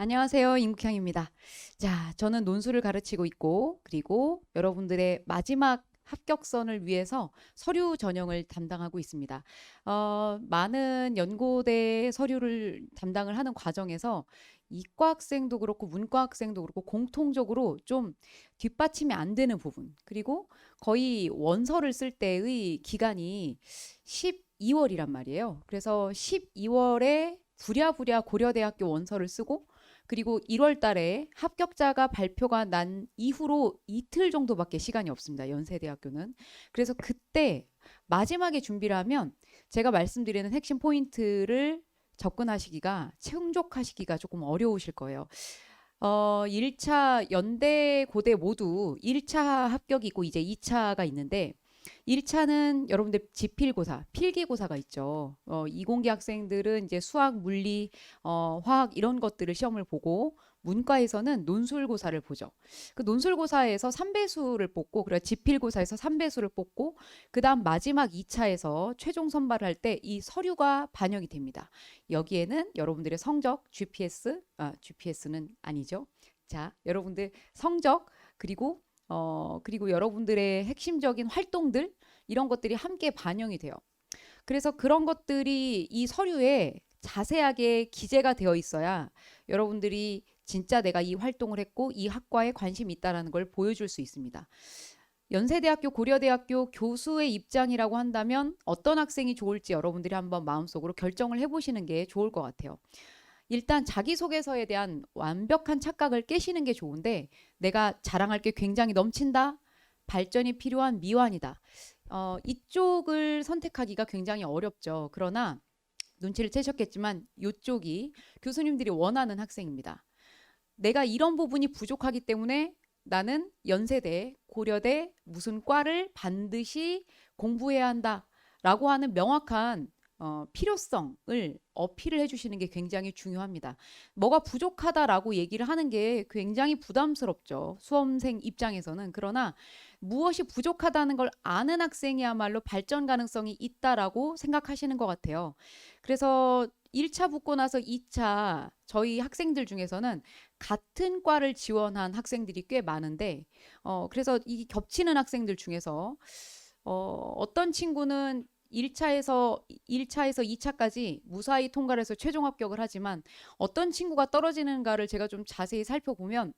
안녕하세요. 임국향입니다. 자, 저는 논술을 가르치고 있고, 그리고 여러분들의 마지막 합격선을 위해서 서류 전형을 담당하고 있습니다. 많은 연고대 서류를 담당을 하는 과정에서 이과 학생도 그렇고 문과 학생도 그렇고 공통적으로 좀 뒷받침이 안 되는 부분, 그리고 거의 원서를 쓸 때의 기간이 12월이란 말이에요. 그래서 12월에 부랴부랴 고려대학교 원서를 쓰고 그리고 1월 달에 합격자가 발표가 난 이후로 이틀 정도밖에 시간이 없습니다. 연세대학교는. 그래서 그때 마지막에 준비를 하면 제가 말씀드리는 핵심 포인트를 접근하시기가 충족하시기가 조금 어려우실 거예요. 1차 연대 고대 모두 1차 합격이 있고 이제 2차가 있는데 1차는 여러분들 지필고사, 필기고사가 있죠. 이공계 학생들은 이제 수학, 물리, 화학 이런 것들을 시험을 보고 문과에서는 논술고사를 보죠. 그 논술고사에서 3배수를 뽑고 그래 지필고사에서 3배수를 뽑고 그다음 마지막 2차에서 최종 선발할 때 이 서류가 반영이 됩니다. 여기에는 여러분들의 성적, GPS는 아니죠. 자, 여러분들 성적 그리고 여러분들의 핵심적인 활동들 이런 것들이 함께 반영이 돼요. 그래서 그런 것들이 이 서류에 자세하게 기재가 되어 있어야 여러분들이 진짜 내가 이 활동을 했고 이 학과에 관심이 있다라는 걸 보여줄 수 있습니다. 연세대학교, 고려대학교 교수의 입장이라고 한다면 어떤 학생이 좋을지 여러분들이 한번 마음속으로 결정을 해보시는 게 좋을 것 같아요. 일단 자기소개서에 대한 완벽한 착각을 깨시는 게 좋은데 내가 자랑할 게 굉장히 넘친다. 발전이 필요한 미완이다. 이쪽을 선택하기가 굉장히 어렵죠. 그러나 눈치를 채셨겠지만 이쪽이 교수님들이 원하는 학생입니다. 내가 이런 부분이 부족하기 때문에 나는 연세대, 고려대 무슨 과를 반드시 공부해야 한다라고 하는 명확한 필요성을 어필을 해주시는 게 굉장히 중요합니다. 뭐가 부족하다라고 얘기를 하는 게 굉장히 부담스럽죠. 수험생 입장에서는. 그러나 무엇이 부족하다는 걸 아는 학생이야말로 발전 가능성이 있다라고 생각하시는 것 같아요. 그래서 1차 붙고 나서 2차 저희 학생들 중에서는 같은 과를 지원한 학생들이 꽤 많은데 그래서 이 겹치는 학생들 중에서 어떤 친구는 1차에서 2차까지 무사히 통과를 해서 최종 합격을 하지만 어떤 친구가 떨어지는가를 제가 좀 자세히 살펴보면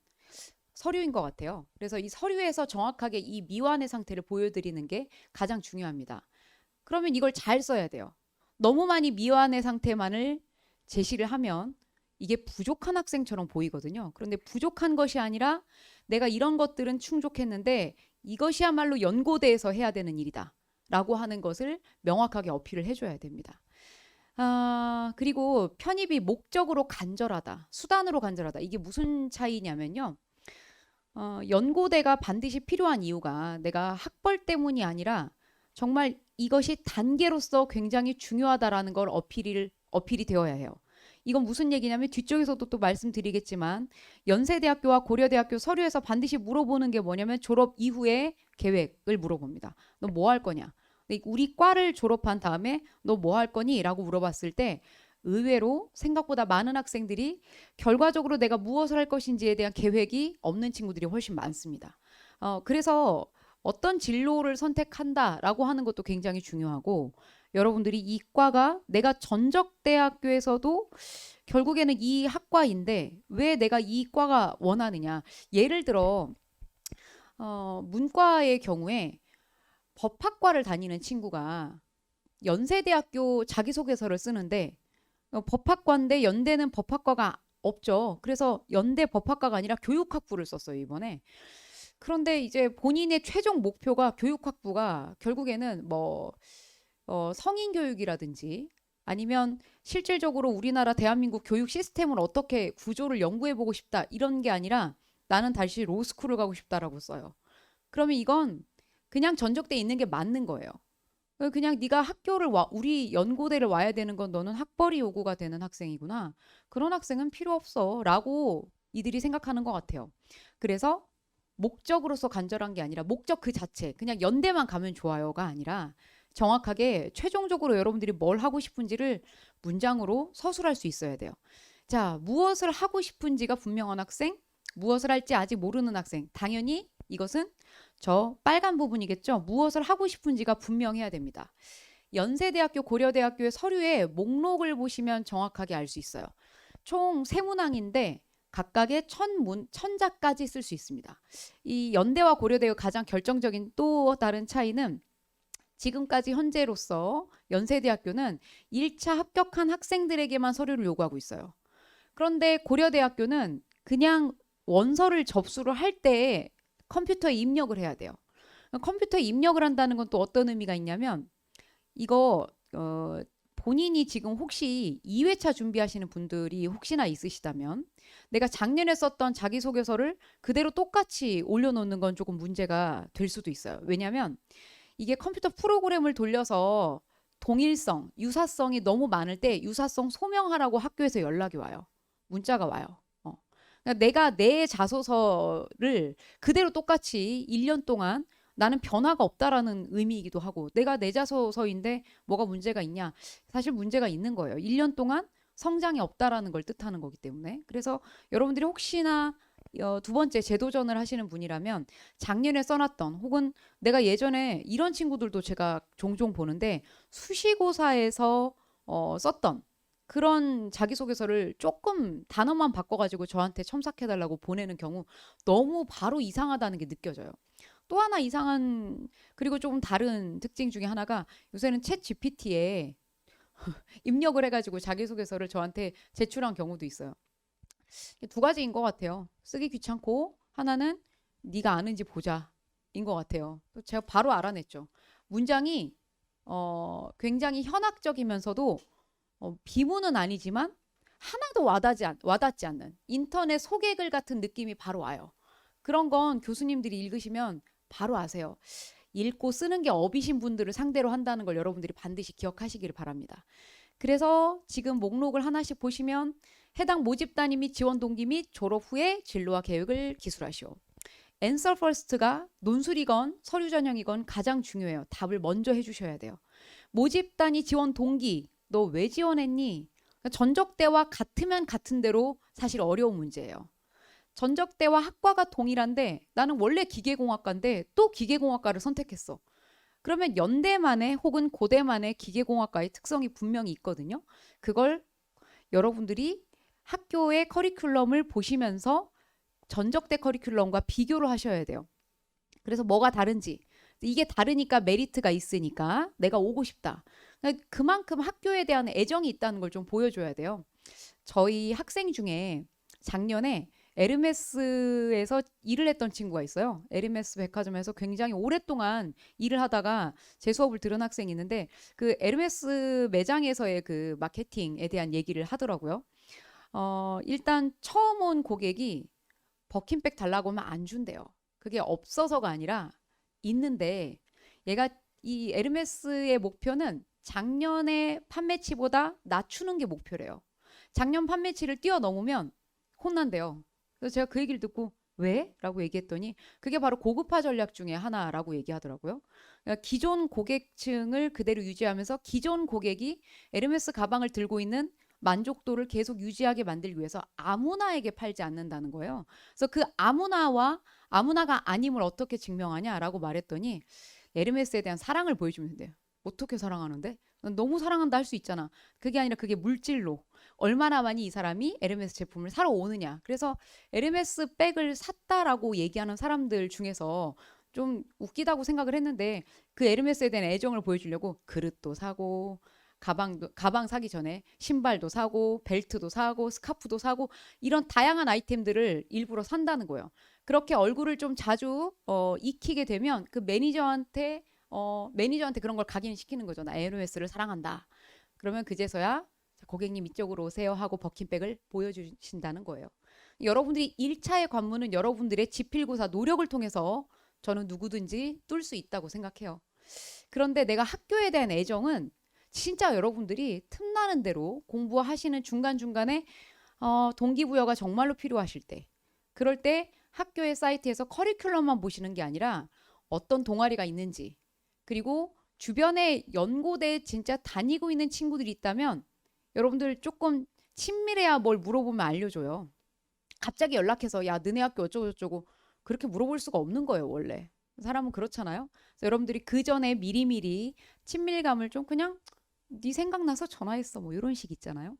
서류인 것 같아요. 그래서 이 서류에서 정확하게 이 미완의 상태를 보여드리는 게 가장 중요합니다. 그러면 이걸 잘 써야 돼요. 너무 많이 미완의 상태만을 제시를 하면 이게 부족한 학생처럼 보이거든요. 그런데 부족한 것이 아니라 내가 이런 것들은 충족했는데 이것이야말로 연고대에서 해야 되는 일이다. 라고 하는 것을 명확하게 어필을 해줘야 됩니다. 그리고 편입이 목적으로 간절하다, 수단으로 간절하다. 이게 무슨 차이냐면요. 연고대가 반드시 필요한 이유가 내가 학벌 때문이 아니라 정말 이것이 단계로서 굉장히 중요하다라는 걸 어필이 되어야 해요. 이건 무슨 얘기냐면 뒤쪽에서도 또 말씀드리겠지만 연세대학교와 고려대학교 서류에서 반드시 물어보는 게 뭐냐면 졸업 이후의 계획을 물어봅니다. 너 뭐 할 거냐? 우리 과를 졸업한 다음에 너 뭐 할 거니? 라고 물어봤을 때 의외로 생각보다 많은 학생들이 결과적으로 내가 무엇을 할 것인지에 대한 계획이 없는 친구들이 훨씬 많습니다. 그래서 어떤 진로를 선택한다라고 하는 것도 굉장히 중요하고 여러분들이 이 과가 내가 전적대학교에서도 결국에는 이 학과인데 왜 내가 이 과가 원하느냐. 예를 들어 문과의 경우에 법학과를 다니는 친구가 연세대학교 자기소개서를 쓰는데 법학과인데 연대는 법학과가 없죠. 그래서 연대 법학과가 아니라 교육학부를 썼어요, 이번에. 그런데 이제 본인의 최종 목표가 교육학부가 결국에는 뭐 성인 교육이라든지 아니면 실질적으로 우리나라 대한민국 교육 시스템을 어떻게 구조를 연구해 보고 싶다 이런 게 아니라 나는 다시 로스쿨을 가고 싶다라고 써요. 그러면 이건 그냥 전적돼 있는 게 맞는 거예요. 그냥 네가 우리 연고대를 와야 되는 건 너는 학벌이 요구가 되는 학생이구나. 그런 학생은 필요 없어라고 이들이 생각하는 것 같아요. 그래서 목적으로서 간절한 게 아니라 목적 그 자체 그냥 연대만 가면 좋아요가 아니라 정확하게 최종적으로 여러분들이 뭘 하고 싶은지를 문장으로 서술할 수 있어야 돼요. 자, 무엇을 하고 싶은지가 분명한 학생, 무엇을 할지 아직 모르는 학생. 당연히 이것은 저 빨간 부분이겠죠. 무엇을 하고 싶은지가 분명해야 됩니다. 연세대학교, 고려대학교의 서류의 목록을 보시면 정확하게 알 수 있어요. 총 세 문항인데 각각의 천자까지 쓸 수 있습니다. 이 연대와 고려대의 가장 결정적인 또 다른 차이는 지금까지 현재로서 연세대학교는 1차 합격한 학생들에게만 서류를 요구하고 있어요. 그런데 고려대학교는 그냥 원서를 접수를 할 때 컴퓨터에 입력을 해야 돼요. 컴퓨터에 입력을 한다는 건 또 어떤 의미가 있냐면 이거 본인이 지금 혹시 2회차 준비하시는 분들이 혹시나 있으시다면 내가 작년에 썼던 자기소개서를 그대로 똑같이 올려놓는 건 조금 문제가 될 수도 있어요. 왜냐하면 이게 컴퓨터 프로그램을 돌려서 동일성, 유사성이 너무 많을 때 유사성 소명하라고 학교에서 연락이 와요. 문자가 와요. 그러니까 내가 내 자소서를 그대로 똑같이 1년 동안 나는 변화가 없다라는 의미이기도 하고 내가 내 자소서인데 뭐가 문제가 있냐? 사실 문제가 있는 거예요. 1년 동안 성장이 없다라는 걸 뜻하는 거기 때문에. 그래서 여러분들이 혹시나 두 번째 재도전을 하시는 분이라면 작년에 써놨던 혹은 내가 예전에 이런 친구들도 제가 종종 보는데 수시고사에서 썼던 그런 자기소개서를 조금 단어만 바꿔가지고 저한테 첨삭해달라고 보내는 경우 너무 바로 이상하다는 게 느껴져요. 또 하나 이상한 그리고 조금 다른 특징 중에 하나가 요새는 챗 GPT에 입력을 해가지고 자기소개서를 저한테 제출한 경우도 있어요. 두 가지인 것 같아요. 쓰기 귀찮고 하나는 네가 아는지 보자인 것 같아요. 또 제가 바로 알아냈죠. 문장이 굉장히 현학적이면서도 비문은 아니지만 하나도 와닿지 않는 인터넷 소개글 같은 느낌이 바로 와요. 그런 건 교수님들이 읽으시면 바로 아세요. 읽고 쓰는 게 업이신 분들을 상대로 한다는 걸 여러분들이 반드시 기억하시기를 바랍니다. 그래서 지금 목록을 하나씩 보시면 해당 모집단위 및 지원 동기 및 졸업 후에 진로와 계획을 기술하시오. Answer first가 논술이건 서류 전형이건 가장 중요해요. 답을 먼저 해주셔야 돼요. 모집단위 지원 동기, 너 왜 지원했니? 전적대와 같으면 같은 대로 사실 어려운 문제예요. 전적대와 학과가 동일한데 나는 원래 기계공학과인데 또 기계공학과를 선택했어. 그러면 연대만의 혹은 고대만의 기계공학과의 특성이 분명히 있거든요. 그걸 여러분들이 학교의 커리큘럼을 보시면서 전적대 커리큘럼과 비교를 하셔야 돼요. 그래서 뭐가 다른지 이게 다르니까 메리트가 있으니까 내가 오고 싶다. 그만큼 학교에 대한 애정이 있다는 걸 좀 보여줘야 돼요. 저희 학생 중에 작년에 에르메스에서 일을 했던 친구가 있어요. 에르메스 백화점에서 굉장히 오랫동안 일을 하다가 제 수업을 들은 학생이 있는데 그 에르메스 매장에서의 그 마케팅에 대한 얘기를 하더라고요. 일단 처음 온 고객이 버킨백 달라고 하면 안 준대요. 그게 없어서가 아니라 있는데 얘가 이 에르메스의 목표는 작년의 판매치보다 낮추는 게 목표래요. 작년 판매치를 뛰어넘으면 혼난대요. 그래서 제가 그 얘기를 듣고 왜? 라고 얘기했더니 그게 바로 고급화 전략 중에 하나라고 얘기하더라고요. 그러니까 기존 고객층을 그대로 유지하면서 기존 고객이 에르메스 가방을 들고 있는 만족도를 계속 유지하게 만들기 위해서 아무나에게 팔지 않는다는 거예요. 그래서 그 아무나가 아님을 어떻게 증명하냐라고 말했더니 에르메스에 대한 사랑을 보여주면 돼요. 어떻게 사랑하는데? 너무 사랑한다 할 수 있잖아. 그게 아니라 그게 물질로 얼마나 많이 이 사람이 에르메스 제품을 사러 오느냐. 그래서 에르메스 백을 샀다라고 얘기하는 사람들 중에서 좀 웃기다고 생각을 했는데 그 에르메스에 대한 애정을 보여주려고 그릇도 사고 가방 사기 전에 신발도 사고 벨트도 사고 스카프도 사고 이런 다양한 아이템들을 일부러 산다는 거예요. 그렇게 얼굴을 좀 자주 익히게 되면 그 매니저한테 그런 걸 각인시키는 거죠. 나 에르메스를 사랑한다. 그러면 그제서야 고객님 이쪽으로 오세요 하고 버킨백을 보여주신다는 거예요. 여러분들이 1차의 관문은 여러분들의 지필구사 노력을 통해서 저는 누구든지 뚫을 수 있다고 생각해요. 그런데 내가 학교에 대한 애정은 진짜 여러분들이 틈나는 대로 공부하시는 중간중간에 동기부여가 정말로 필요하실 때 그럴 때 학교의 사이트에서 커리큘럼만 보시는 게 아니라 어떤 동아리가 있는지 그리고 주변에 연고대에 진짜 다니고 있는 친구들이 있다면 여러분들 조금 친밀해야 뭘 물어보면 알려줘요. 갑자기 연락해서 야 너네 학교 어쩌고저쩌고 그렇게 물어볼 수가 없는 거예요 원래. 사람은 그렇잖아요. 그래서 여러분들이 그 전에 미리미리 친밀감을 좀 그냥 네 생각나서 전화했어 뭐 이런 식 있잖아요.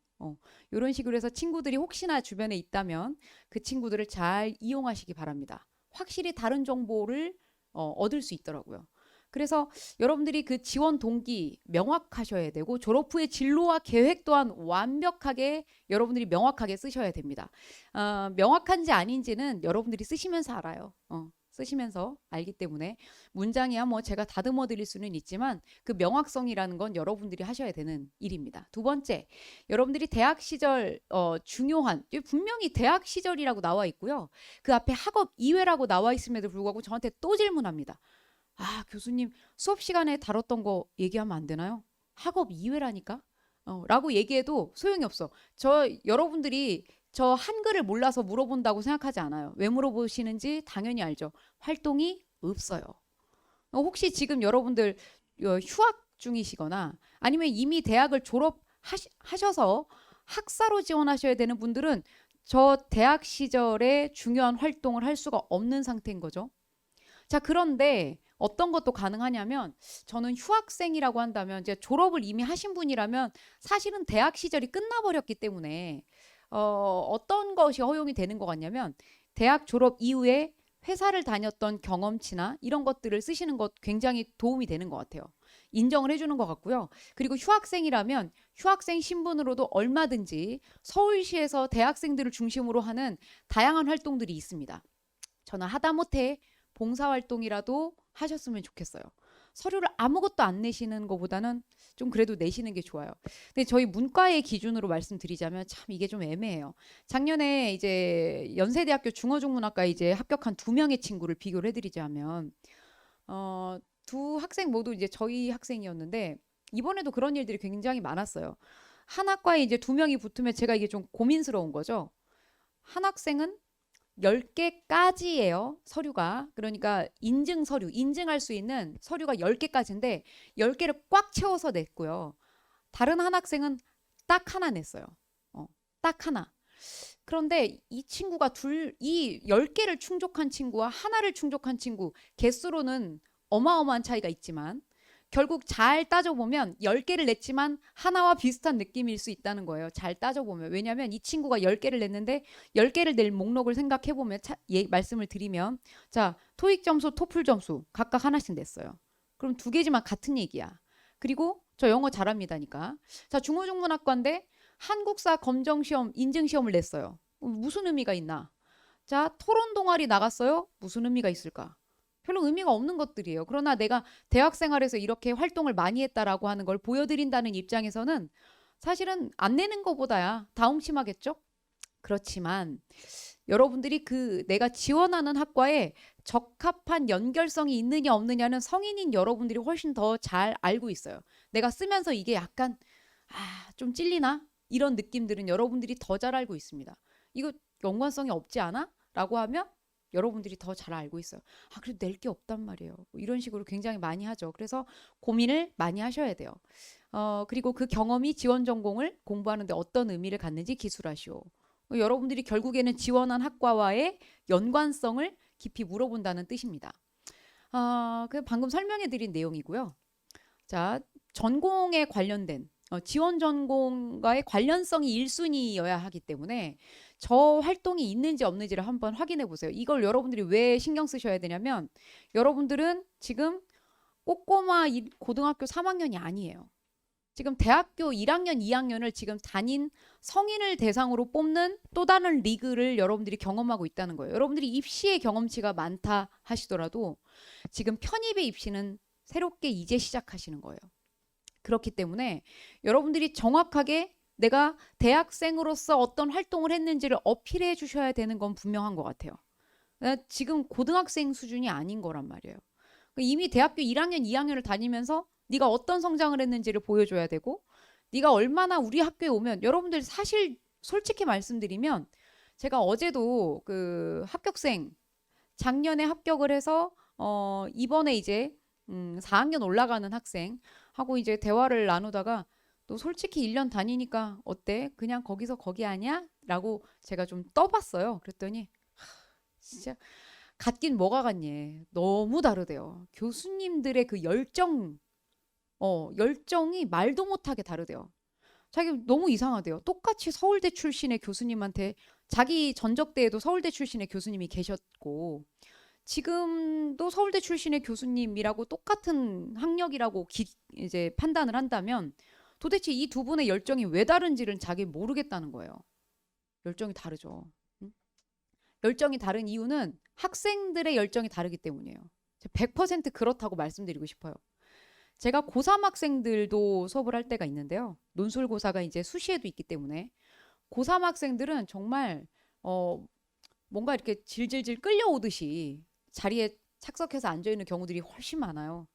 이런 식으로 해서 친구들이 혹시나 주변에 있다면 그 친구들을 잘 이용하시기 바랍니다. 확실히 다른 정보를 얻을 수 있더라고요. 그래서 여러분들이 그 지원 동기 명확하셔야 되고 졸업 후의 진로와 계획 또한 완벽하게 여러분들이 명확하게 쓰셔야 됩니다. 명확한지 아닌지는 여러분들이 쓰시면서 알아요. 쓰시면서 알기 때문에 문장이야 뭐 제가 다듬어 드릴 수는 있지만 그 명확성이라는 건 여러분들이 하셔야 되는 일입니다. 두 번째, 여러분들이 대학 시절 중요한 분명히 대학 시절이라고 나와 있고요. 그 앞에 학업 이외라고 나와 있음에도 불구하고 저한테 또 질문합니다. 아, 교수님 수업 시간에 다뤘던 거 얘기하면 안 되나요? 학업 이외라니까? 라고 얘기해도 소용이 없어. 여러분들이 저 한글을 몰라서 물어본다고 생각하지 않아요. 왜 물어보시는지 당연히 알죠. 활동이 없어요. 혹시 지금 여러분들 휴학 중이시거나 아니면 이미 대학을 졸업하셔서 학사로 지원하셔야 되는 분들은 저 대학 시절에 중요한 활동을 할 수가 없는 상태인 거죠. 자, 그런데 어떤 것도 가능하냐면 저는 휴학생이라고 한다면 이제 졸업을 이미 하신 분이라면 사실은 대학 시절이 끝나버렸기 때문에 어떤 것이 허용이 되는 것 같냐면 대학 졸업 이후에 회사를 다녔던 경험치나 이런 것들을 쓰시는 것 굉장히 도움이 되는 것 같아요. 인정을 해주는 것 같고요. 그리고 휴학생이라면 휴학생 신분으로도 얼마든지 서울시에서 대학생들을 중심으로 하는 다양한 활동들이 있습니다. 저는 하다못해 봉사활동이라도 하셨으면 좋겠어요. 서류를 아무것도 안 내시는 것보다는 좀 그래도 내시는 게 좋아요. 근데 저희 문과의 기준으로 말씀드리자면 참 이게 좀 애매해요. 작년에 이제 연세대학교 중어중문학과에 이제 합격한 2명의 친구를 비교를 해드리자면 두 학생 모두 이제 저희 학생이었는데 이번에도 그런 일들이 굉장히 많았어요. 한 학과에 이제 2명이 붙으면 제가 이게 좀 고민스러운 거죠. 한 학생은 10개까지예요. 서류가. 그러니까 인증 서류, 인증할 수 있는 서류가 10개까지인데 10개를 꽉 채워서 냈고요. 다른 한 학생은 딱 하나 냈어요. 딱 하나. 그런데 이 친구가 이 10개를 충족한 친구와 하나를 충족한 친구 개수로는 어마어마한 차이가 있지만 결국 잘 따져보면 10개를 냈지만 하나와 비슷한 느낌일 수 있다는 거예요. 잘 따져보면. 왜냐하면 이 친구가 10개를 냈는데 10개를 낼 목록을 생각해보면 말씀을 드리면 자, 토익 점수, 토플 점수 각각 하나씩 냈어요. 그럼 2개지만 같은 얘기야. 그리고 저 영어 잘합니다니까. 자, 중어중문학과인데 한국사 검정시험, 인증시험을 냈어요. 무슨 의미가 있나? 자, 토론 동아리 나갔어요? 무슨 의미가 있을까? 별로 의미가 없는 것들이에요. 그러나 내가 대학 생활에서 이렇게 활동을 많이 했다라고 하는 걸 보여드린다는 입장에서는 사실은 안 내는 것보다야 다홍심하겠죠? 그렇지만 여러분들이 그 내가 지원하는 학과에 적합한 연결성이 있느냐 없느냐는 성인인 여러분들이 훨씬 더 잘 알고 있어요. 내가 쓰면서 이게 약간 좀 찔리나? 이런 느낌들은 여러분들이 더 잘 알고 있습니다. 이거 연관성이 없지 않아? 라고 하면 여러분들이 더 잘 알고 있어요. 그래도 낼 게 없단 말이에요. 뭐 이런 식으로 굉장히 많이 하죠. 그래서 고민을 많이 하셔야 돼요. 그리고 그 경험이 지원 전공을 공부하는데 어떤 의미를 갖는지 기술하시오. 여러분들이 결국에는 지원한 학과와의 연관성을 깊이 물어본다는 뜻입니다. 그 방금 설명해 드린 내용이고요. 자, 전공에 관련된 지원 전공과의 관련성이 1순위여야 하기 때문에 저 활동이 있는지 없는지를 한번 확인해 보세요. 이걸 여러분들이 왜 신경 쓰셔야 되냐면 여러분들은 지금 꼬꼬마 고등학교 3학년이 아니에요. 지금 대학교 1학년, 2학년을 지금 다닌 성인을 대상으로 뽑는 또 다른 리그를 여러분들이 경험하고 있다는 거예요. 여러분들이 입시의 경험치가 많다 하시더라도 지금 편입의 입시는 새롭게 이제 시작하시는 거예요. 그렇기 때문에 여러분들이 정확하게 내가 대학생으로서 어떤 활동을 했는지를 어필해 주셔야 되는 건 분명한 것 같아요. 지금 고등학생 수준이 아닌 거란 말이에요. 이미 대학교 1학년, 2학년을 다니면서 네가 어떤 성장을 했는지를 보여줘야 되고 네가 얼마나 우리 학교에 오면 여러분들 사실 솔직히 말씀드리면 제가 어제도 그 합격생 작년에 합격을 해서 이번에 이제 4학년 올라가는 학생 하고 이제 대화를 나누다가 너 솔직히 1년 다니니까 어때? 그냥 거기서 거기 아니야? 라고 제가 좀 떠봤어요. 그랬더니 진짜 같긴 뭐가 같니? 너무 다르대요. 교수님들의 그 열정이 말도 못하게 다르대요. 자기 너무 이상하대요. 똑같이 서울대 출신의 교수님한테 자기 전적대에도 서울대 출신의 교수님이 계셨고 지금도 서울대 출신의 교수님이라고 똑같은 학력이라고 이제 판단을 한다면 도대체 이 두 분의 열정이 왜 다른지를 자기 모르겠다는 거예요. 열정이 다르죠. 응? 열정이 다른 이유는 학생들의 열정이 다르기 때문이에요. 100% 그렇다고 말씀드리고 싶어요. 제가 고3 학생들도 수업을 할 때가 있는데요. 논술고사가 이제 수시에도 있기 때문에 고3 학생들은 정말 뭔가 이렇게 질질질 끌려오듯이 자리에 착석해서 앉아있는 경우들이 훨씬 많아요.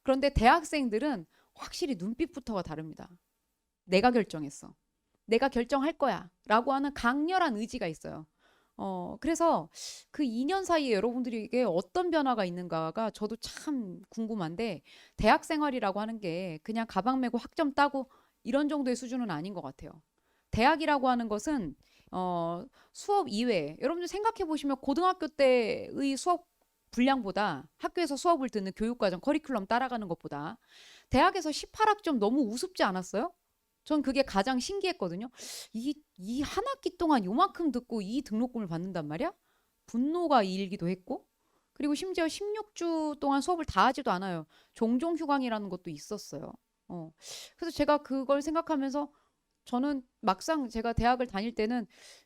그런데 대학생들은 확실히 눈빛부터가 다릅니다. 내가 결정했어. 내가 결정할 거야. 라고 하는 강렬한 의지가 있어요. 그래서 그 2년 사이에 여러분들에게 어떤 변화가 있는가가 저도 참 궁금한데 대학 생활이라고 하는 게 그냥 가방 메고 학점 따고 이런 정도의 수준은 아닌 것 같아요. 대학이라고 하는 것은 수업 이외에 여러분들 생각해 보시면 고등학교 때의 수업 분량보다 학교에서 수업을 듣는 교육과정 커리큘럼 따라가는 것보다 대학에서 18학점 너무 우습지 않았어요? 전 그게 가장 신기했거든요. 이 한 학기 동안 요만큼 듣고 이 등록금을 받는단 말이야? 분노가 일기도 했고 그리고 심지어 16주 동안 수업을 다 하지도 않아요. 종종 휴강이라는 것도 있었어요. 그래서 제가 그걸 생각하면서 저는 막상 제가 대학을 다닐 때는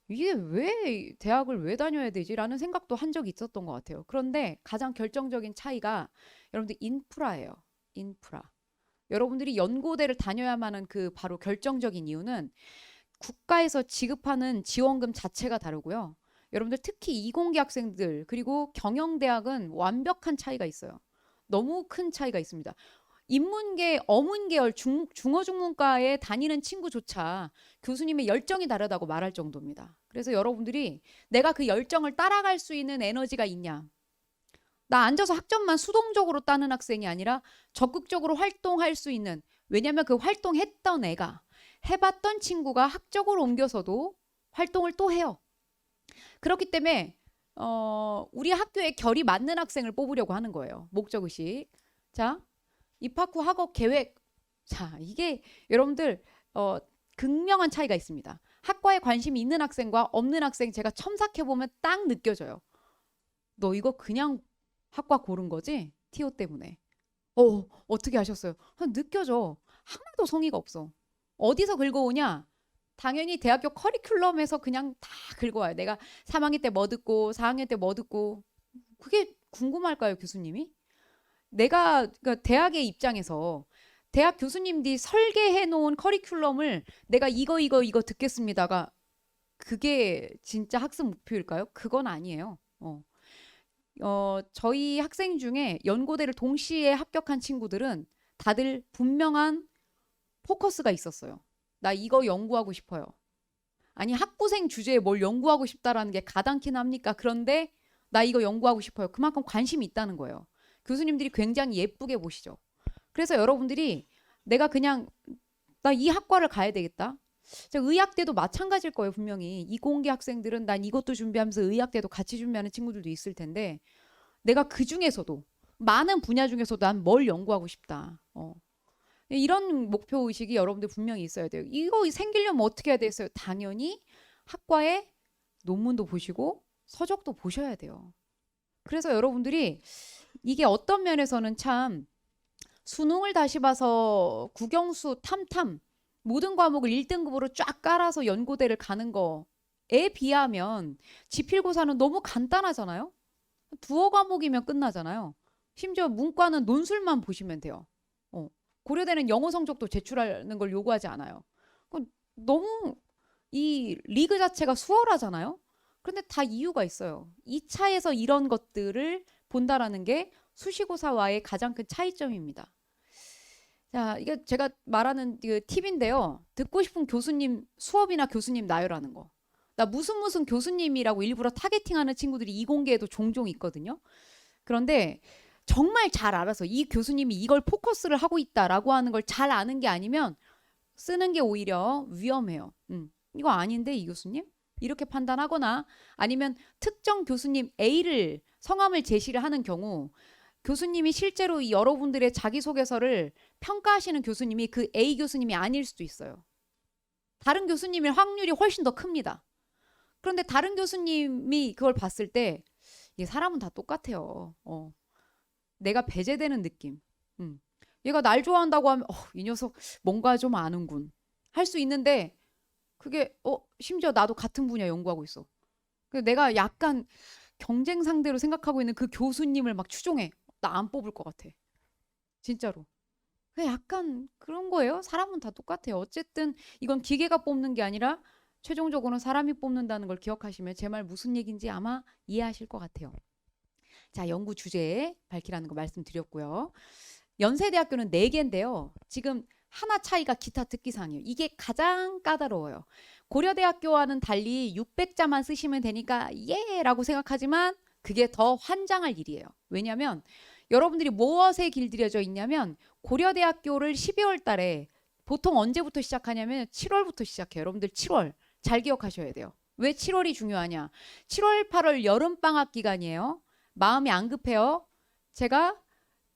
이게 왜 대학을 왜 다녀야 되지라는 생각도 한 적이 있었던 것 같아요. 그런데 가장 결정적인 차이가 여러분들 인프라예요. 인프라. 여러분들이 연고대를 다녀야만 하는 그 바로 결정적인 이유는 국가에서 지급하는 지원금 자체가 다르고요. 여러분들 특히 이공계 학생들 그리고 경영대학은 완벽한 차이가 있어요. 너무 큰 차이가 있습니다. 인문계, 어문계열 중어중문과에 다니는 친구조차 교수님의 열정이 다르다고 말할 정도입니다. 그래서 여러분들이 내가 그 열정을 따라갈 수 있는 에너지가 있냐? 나 앉아서 학점만 수동적으로 따는 학생이 아니라 적극적으로 활동할 수 있는 왜냐하면 그 활동했던 애가 해봤던 친구가 학적으로 옮겨서도 활동을 또 해요. 그렇기 때문에 우리 학교에 결이 맞는 학생을 뽑으려고 하는 거예요. 목적의식. 자, 입학 후 학업 계획. 자, 이게 여러분들 극명한 차이가 있습니다. 학과에 관심이 있는 학생과 없는 학생 제가 첨삭해보면 딱 느껴져요. 너 이거 그냥 학과 고른 거지? 티오 때문에. 어떻게 하셨어요? 느껴져. 하나도 성의가 없어. 어디서 긁어오냐? 당연히 대학교 커리큘럼에서 그냥 다 긁어와요. 내가 3학년 때 뭐 듣고 4학년 때 뭐 듣고 그게 궁금할까요, 교수님이? 내가 그러니까 대학의 입장에서 대학 교수님들이 설계해 놓은 커리큘럼을 내가 이거 듣겠습니다가 그게 진짜 학습 목표일까요? 그건 아니에요. 저희 학생 중에 연고대를 동시에 합격한 친구들은 다들 분명한 포커스가 있었어요. 나 이거 연구하고 싶어요. 아니 학부생 주제에 뭘 연구하고 싶다라는 게 가당키나 합니까? 그런데 나 이거 연구하고 싶어요. 그만큼 관심이 있다는 거예요. 교수님들이 굉장히 예쁘게 보시죠. 그래서 여러분들이 내가 그냥 나 이 학과를 가야 되겠다. 의학대도 마찬가지일 거예요. 분명히 이공계 학생들은 난 이것도 준비하면서 의학대도 같이 준비하는 친구들도 있을 텐데 내가 그 중에서도 많은 분야 중에서 난 뭘 연구하고 싶다. 이런 목표의식이 여러분들 분명히 있어야 돼요. 이거 생기려면 어떻게 해야 되겠어요? 당연히 학과에 논문도 보시고 서적도 보셔야 돼요. 그래서 여러분들이 이게 어떤 면에서는 참 수능을 다시 봐서 국영수 탐탐 모든 과목을 1등급으로 쫙 깔아서 연고대를 가는 거에 비하면 지필고사는 너무 간단하잖아요. 두어 과목이면 끝나잖아요. 심지어 문과는 논술만 보시면 돼요. 고려대는 영어 성적도 제출하는 걸 요구하지 않아요. 너무 이 리그 자체가 수월하잖아요. 그런데 다 이유가 있어요. 2차에서 이런 것들을 본다라는 게 수시고사와의 가장 큰 차이점입니다. 자, 이게 제가 말하는 그 팁인데요. 듣고 싶은 교수님 수업이나 교수님 나열하는 거. 나 무슨 교수님이라고 일부러 타겟팅하는 친구들이 이공계에도 종종 있거든요. 그런데 정말 잘 알아서 이 교수님이 이걸 포커스를 하고 있다라고 하는 걸 잘 아는 게 아니면 쓰는 게 오히려 위험해요. 이거 아닌데 이 교수님? 이렇게 판단하거나 아니면 특정 교수님 A를 성함을 제시를 하는 경우 교수님이 실제로 이 여러분들의 자기소개서를 평가하시는 교수님이 그 A 교수님이 아닐 수도 있어요. 다른 교수님일 확률이 훨씬 더 큽니다. 그런데 다른 교수님이 그걸 봤을 때 이게 사람은 다 똑같아요. 내가 배제되는 느낌. 얘가 날 좋아한다고 하면 이 녀석 뭔가 좀 아는군 할 수 있는데 그게 심지어 나도 같은 분야 연구하고 있어. 내가 약간 경쟁 상대로 생각하고 있는 그 교수님을 막 추종해. 나 안 뽑을 것 같아. 진짜로. 약간 그런 거예요. 사람은 다 똑같아요. 어쨌든 이건 기계가 뽑는 게 아니라 최종적으로는 사람이 뽑는다는 걸 기억하시면 제 말 무슨 얘기인지 아마 이해하실 것 같아요. 자, 연구 주제 밝히라는 거 말씀드렸고요. 연세대학교는 4개인데요. 지금 하나 차이가 기타 특기사항이에요. 이게 가장 까다로워요. 고려대학교와는 달리 600자만 쓰시면 되니까 라고 생각하지만 그게 더 환장할 일이에요. 왜냐하면 여러분들이 무엇에 길들여져 있냐면 고려대학교를 12월 달에 보통 언제부터 시작하냐면 7월부터 시작해요. 여러분들 7월 잘 기억하셔야 돼요. 왜 7월이 중요하냐? 7월, 8월 여름방학 기간이에요. 마음이 안 급해요. 제가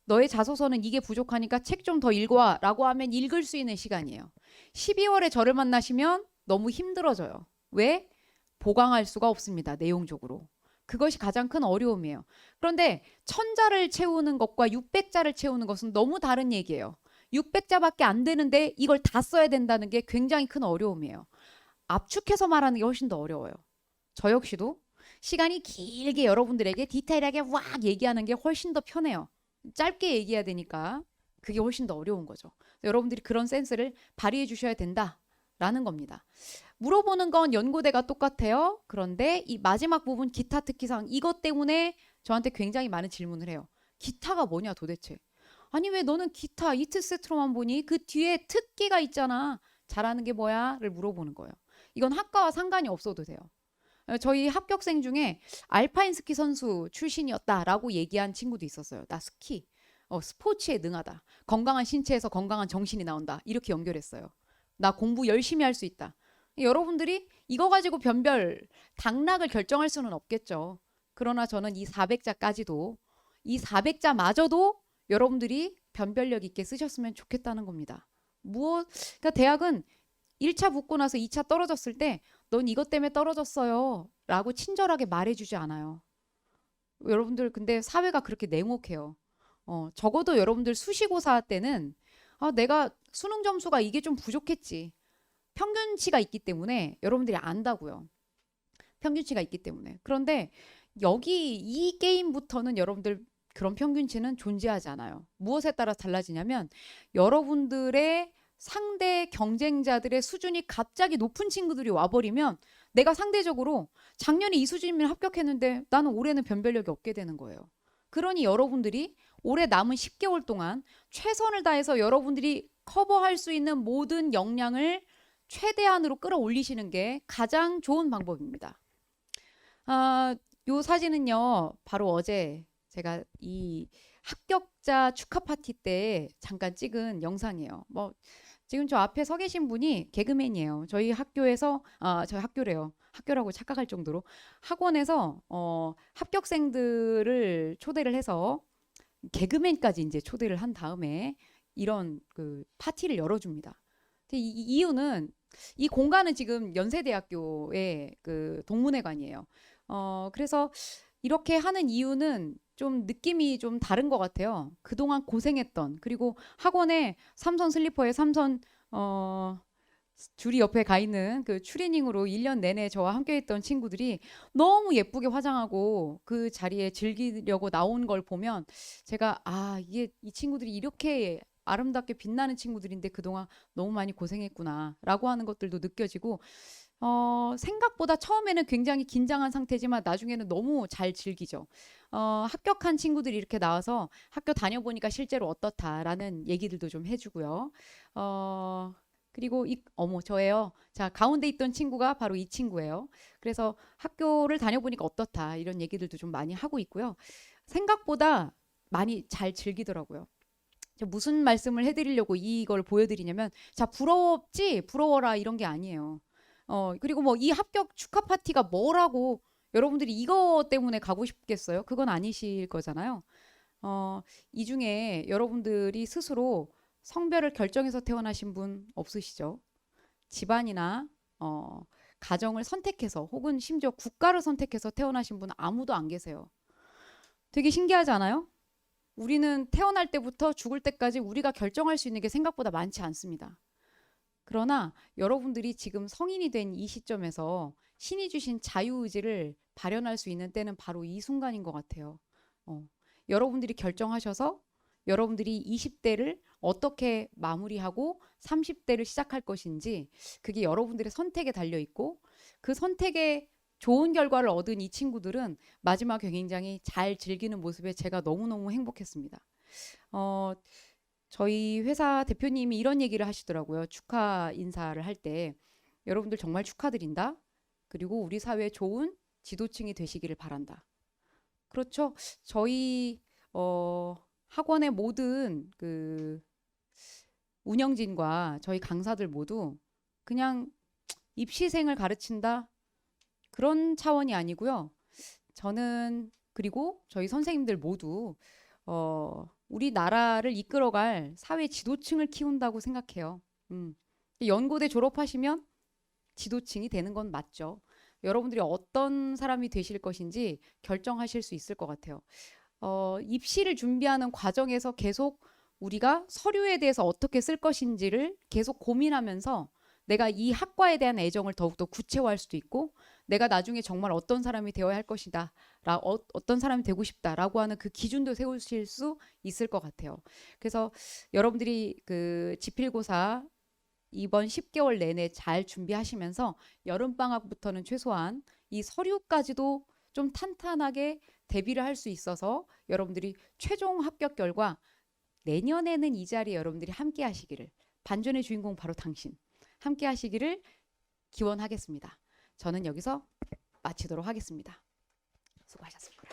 너의 자소서는 이게 부족하니까 책 좀 더 읽어와 라고 하면 읽을 수 있는 시간이에요. 12월에 저를 만나시면 너무 힘들어져요. 왜? 보강할 수가 없습니다. 내용적으로. 그것이 가장 큰 어려움이에요. 그런데 1000자를 채우는 것과 600자를 채우는 것은 너무 다른 얘기예요. 600자밖에 안 되는데 이걸 다 써야 된다는 게 굉장히 큰 어려움이에요. 압축해서 말하는 게 훨씬 더 어려워요. 저 역시도 시간이 길게 여러분들에게 디테일하게 왁 얘기하는 게 훨씬 더 편해요. 짧게 얘기해야 되니까 그게 훨씬 더 어려운 거죠. 여러분들이 그런 센스를 발휘해 주셔야 된다라는 겁니다. 물어보는 건 연고대가 똑같아요. 그런데 이 마지막 부분 기타 특기사항 이것 때문에 저한테 굉장히 많은 질문을 해요. 기타가 뭐냐 도대체. 아니 왜 너는 기타 이트 세트로만 보니 그 뒤에 특기가 있잖아. 잘하는 게 뭐야?를 물어보는 거예요. 이건 학과와 상관이 없어도 돼요. 저희 합격생 중에 알파인 스키 선수 출신이었다라고 얘기한 친구도 있었어요. 나 스키, 스포츠에 능하다. 건강한 신체에서 건강한 정신이 나온다. 이렇게 연결했어요. 나 공부 열심히 할 수 있다. 여러분들이 이거 가지고 변별, 당락을 결정할 수는 없겠죠. 그러나 저는 이 400자까지도 이 400자마저도 여러분들이 변별력 있게 쓰셨으면 좋겠다는 겁니다. 그러니까 대학은 1차 붙고 나서 2차 떨어졌을 때 넌 이것 때문에 떨어졌어요 라고 친절하게 말해주지 않아요. 여러분들 근데 사회가 그렇게 냉혹해요. 적어도 여러분들 수시고사 때는 내가 수능 점수가 이게 좀 부족했지. 평균치가 있기 때문에 여러분들이 안다고요. 평균치가 있기 때문에. 그런데 여기 이 게임부터는 여러분들 그런 평균치는 존재하지 않아요. 무엇에 따라 달라지냐면 여러분들의 상대 경쟁자들의 수준이 갑자기 높은 친구들이 와버리면 내가 상대적으로 작년에 이 수준이면 합격했는데 나는 올해는 변별력이 없게 되는 거예요. 그러니 여러분들이 올해 남은 10개월 동안 최선을 다해서 여러분들이 커버할 수 있는 모든 역량을 최대한으로 끌어올리시는 게 가장 좋은 방법입니다. 요 사진은요, 바로 어제 제가 이 합격자 축하 파티 때 잠깐 찍은 영상이에요. 지금 저 앞에 서 계신 분이 개그맨이에요. 저희 학교에서 저희 학교래요. 학교라고 착각할 정도로 학원에서 합격생들을 초대를 해서 개그맨까지 이제 초대를 한 다음에 이런 그 파티를 열어줍니다. 이 이유는 이 공간은 지금 연세대학교의 그 동문회관이에요. 그래서 이렇게 하는 이유는 좀 느낌이 좀 다른 것 같아요. 그동안 고생했던 그리고 학원에 삼선 슬리퍼에 삼선 줄이 옆에 가 있는 그 추리닝으로 1년 내내 저와 함께 했던 친구들이 너무 예쁘게 화장하고 그 자리에 즐기려고 나온 걸 보면 제가 이게 이 친구들이 이렇게 아름답게 빛나는 친구들인데 그동안 너무 많이 고생했구나 라고 하는 것들도 느껴지고 생각보다 처음에는 굉장히 긴장한 상태지만 나중에는 너무 잘 즐기죠. 합격한 친구들이 이렇게 나와서 학교 다녀보니까 실제로 어떻다라는 얘기들도 좀 해주고요. 그리고 저예요. 자, 가운데 있던 친구가 바로 이 친구예요. 그래서 학교를 다녀보니까 어떻다 이런 얘기들도 좀 많이 하고 있고요. 생각보다 많이 잘 즐기더라고요. 제가 무슨 말씀을 해드리려고 이걸 보여드리냐면, 자, 부럽지? 부러워라 이런 게 아니에요. 그리고 뭐 이 합격 축하 파티가 뭐라고 여러분들이 이거 때문에 가고 싶겠어요? 그건 아니실 거잖아요. 이 중에 여러분들이 스스로 성별을 결정해서 태어나신 분 없으시죠? 집안이나 가정을 선택해서 혹은 심지어 국가를 선택해서 태어나신 분 아무도 안 계세요. 되게 신기하지 않아요? 우리는 태어날 때부터 죽을 때까지 우리가 결정할 수 있는 게 생각보다 많지 않습니다. 그러나 여러분들이 지금 성인이 된 이 시점에서 신이 주신 자유의지를 발현할 수 있는 때는 바로 이 순간인 것 같아요. 여러분들이 결정하셔서 여러분들이 20대를 어떻게 마무리하고 30대를 시작할 것인지, 그게 여러분들의 선택에 달려 있고, 그 선택에 좋은 결과를 얻은 이 친구들은 마지막에 굉장히 잘 즐기는 모습에 제가 너무너무 행복했습니다. 저희 회사 대표님이 이런 얘기를 하시더라고요. 축하 인사를 할 때, 여러분들 정말 축하드린다. 그리고 우리 사회에 좋은 지도층이 되시기를 바란다. 그렇죠. 저희 학원의 모든 그 운영진과 저희 강사들 모두 그냥 입시생을 가르친다, 그런 차원이 아니고요. 저는, 그리고 저희 선생님들 모두 우리나라를 이끌어갈 사회 지도층을 키운다고 생각해요. 연고대 졸업하시면 지도층이 되는 건 맞죠. 여러분들이 어떤 사람이 되실 것인지 결정하실 수 있을 것 같아요. 입시를 준비하는 과정에서 계속 우리가 서류에 대해서 어떻게 쓸 것인지를 계속 고민하면서 내가 이 학과에 대한 애정을 더욱더 구체화할 수도 있고, 내가 나중에 정말 어떤 사람이 되어야 할 것이다, 어떤 사람이 되고 싶다라고 하는 그 기준도 세우실 수 있을 것 같아요. 그래서 여러분들이 그 지필고사 이번 10개월 내내 잘 준비하시면서 여름방학부터는 최소한 이 서류까지도 좀 탄탄하게 대비를 할 수 있어서 여러분들이 최종 합격 결과 내년에는 이 자리에 여러분들이 함께 하시기를, 반전의 주인공 바로 당신, 함께 하시기를 기원하겠습니다. 저는 여기서 마치도록 하겠습니다. 수고하셨습니다.